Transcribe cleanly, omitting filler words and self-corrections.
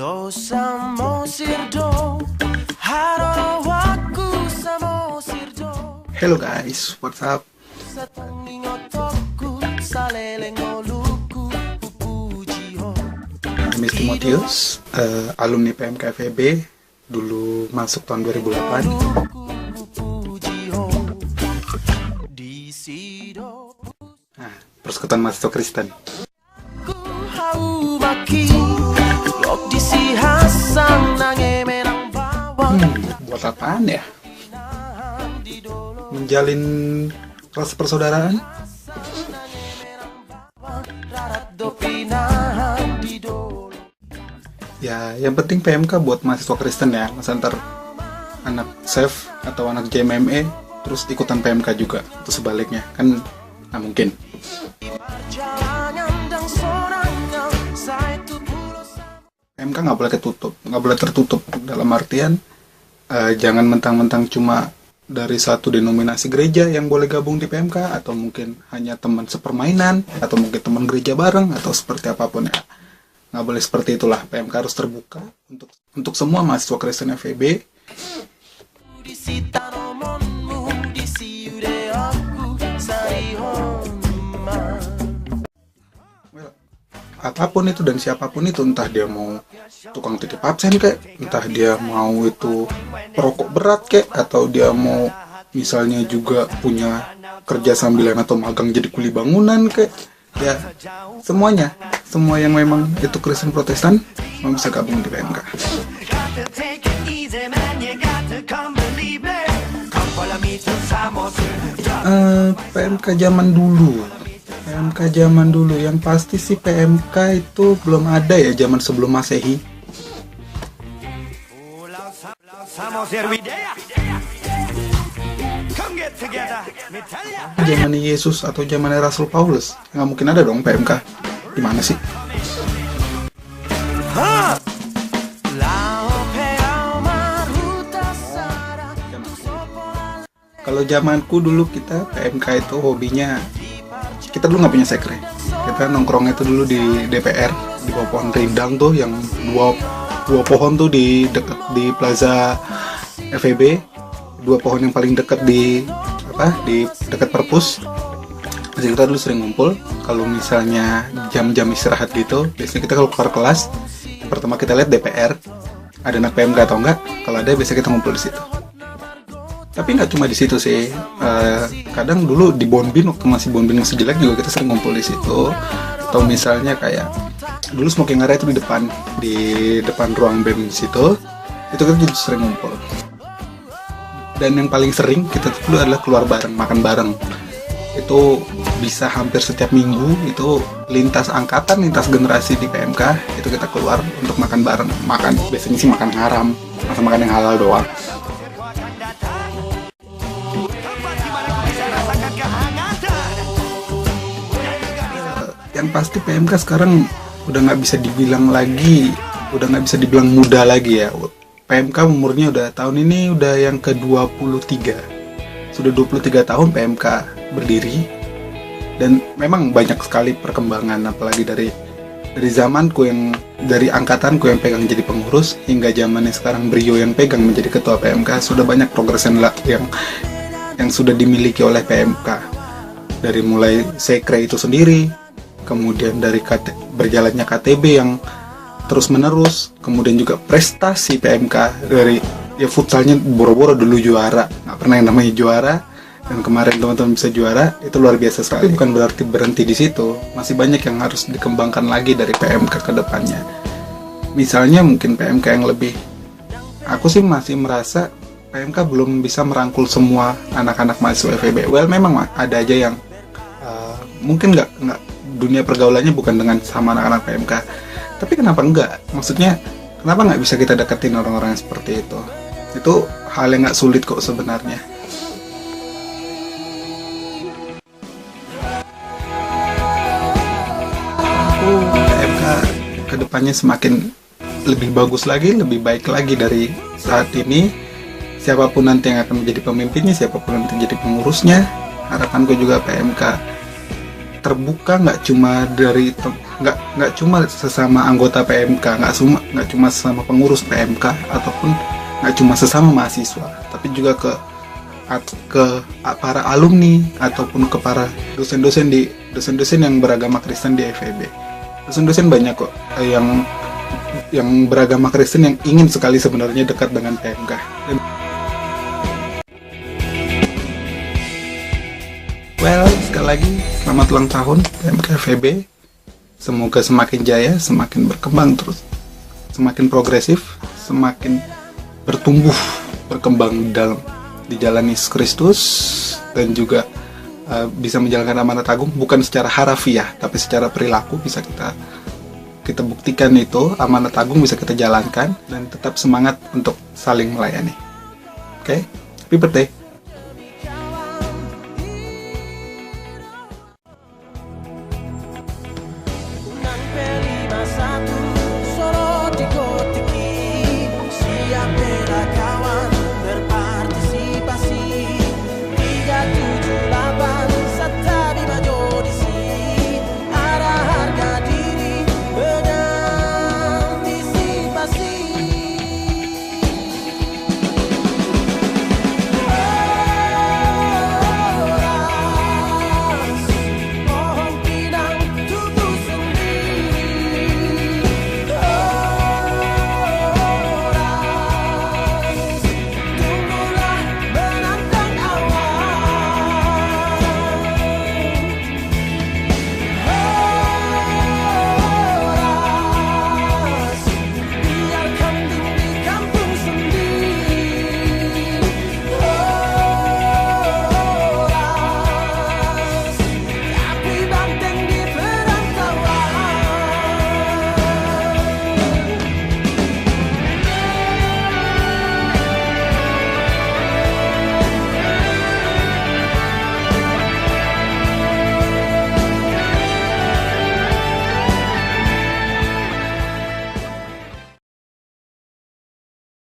Hello guys, what's up? I'm Timotius, alumni PMK FEB, dulu masuk tahun 2008. Nah, Persekutuan Mahasiswa Kristen. Buat apaan ya? Menjalin rasa persaudaraan? Ya, yang penting PMK buat mahasiswa Kristen ya. Masa ntar anak SEF atau anak JMME terus ikutan PMK juga, atau sebaliknya, kan nggak mungkin. PMK nggak boleh tertutup dalam artian jangan mentang-mentang cuma dari satu denominasi gereja yang boleh gabung di PMK, atau mungkin hanya teman sepermainan, atau mungkin teman gereja bareng, atau seperti apapun ya. Nggak boleh seperti itulah. PMK harus terbuka untuk semua mahasiswa Kristen FEB. Apapun itu dan siapapun itu, entah dia mau tukang titip absen kek, entah dia mau itu perokok berat kek, atau dia mau misalnya juga punya kerja sambilan atau magang jadi kuli bangunan kek, ya semuanya, semua yang memang itu Kristen Protestan mau bisa gabung di PMK. PMK zaman dulu, yang pasti sih PMK itu belum ada ya zaman sebelum Masehi. Zaman Yesus atau zaman Rasul Paulus, nggak mungkin ada dong PMK. Di mana sih? Kalau zamanku dulu kita PMK itu hobinya, kita dulu nggak punya sekre. Kita nongkrong itu dulu di DPR, di bawah pohon rindang tuh, yang dua pohon tuh di Plaza FEB, dua pohon yang paling dekat di dekat perpus. Jadi kita dulu sering ngumpul. Kalau misalnya jam-jam istirahat gitu, biasanya kita kalau keluar kelas, pertama kita lihat DPR ada anak PMK atau enggak. Kalau ada, biasanya kita ngumpul di situ. Tapi nggak cuma di situ sih, kadang dulu di Bonbin, waktu Bonbin masih jelek juga kita sering ngumpul di situ. Atau misalnya kayak dulu smoking area itu di depan ruang BEM situ, itu kita juga sering ngumpul. Dan yang paling sering kita dulu adalah keluar bareng, makan bareng. Itu bisa hampir setiap minggu, itu lintas angkatan, lintas generasi di PMK, itu kita keluar untuk makan bareng. Biasanya sih makan haram, makan yang halal doang. Yang pasti PMK sekarang udah nggak bisa dibilang muda lagi ya. PMK umurnya udah tahun ini udah yang ke-23. Sudah 23 tahun PMK berdiri. Dan memang banyak sekali perkembangan, apalagi dari zamanku dari angkatanku yang pegang jadi pengurus, hingga zamannya sekarang Brio yang pegang menjadi ketua PMK, sudah banyak progres yang sudah dimiliki oleh PMK. Dari mulai sekre itu sendiri, kemudian dari berjalannya KTB yang terus menerus, kemudian juga prestasi PMK dari futsalnya boro-boro dulu juara, nggak pernah yang namanya juara, dan kemarin teman-teman bisa juara, itu luar biasa sekali. Tapi bukan berarti berhenti di situ, masih banyak yang harus dikembangkan lagi dari PMK ke depannya. Misalnya mungkin PMK yang lebih, aku sih masih merasa PMK belum bisa merangkul semua anak-anak mahasiswa FEB. Well, memang ada aja yang mungkin nggak dunia pergaulannya bukan dengan sama anak-anak PMK. Tapi kenapa enggak? Maksudnya, kenapa nggak bisa kita deketin orang-orang yang seperti itu? Itu hal yang nggak sulit kok sebenarnya. PMK kedepannya semakin lebih bagus lagi, lebih baik lagi dari saat ini. Siapapun nanti yang akan menjadi pemimpinnya, siapapun nanti jadi pengurusnya, harapanku juga PMK terbuka, nggak cuma nggak cuma sesama anggota PMK, nggak cuma sesama pengurus PMK, ataupun nggak cuma sesama mahasiswa, tapi juga ke para alumni ataupun ke para dosen-dosen yang beragama Kristen di FEB. Dosen-dosen banyak kok yang beragama Kristen yang ingin sekali sebenarnya dekat dengan PMK. Sekali lagi selamat ulang tahun PMK FEB. Semoga semakin jaya, semakin berkembang terus, semakin progresif, semakin berkembang di jalan Yesus Kristus, dan juga bisa menjalankan amanat agung bukan secara harafiah tapi secara perilaku. Bisa kita buktikan itu amanat agung bisa kita jalankan dan tetap semangat untuk saling melayani. Oke, happy birthday.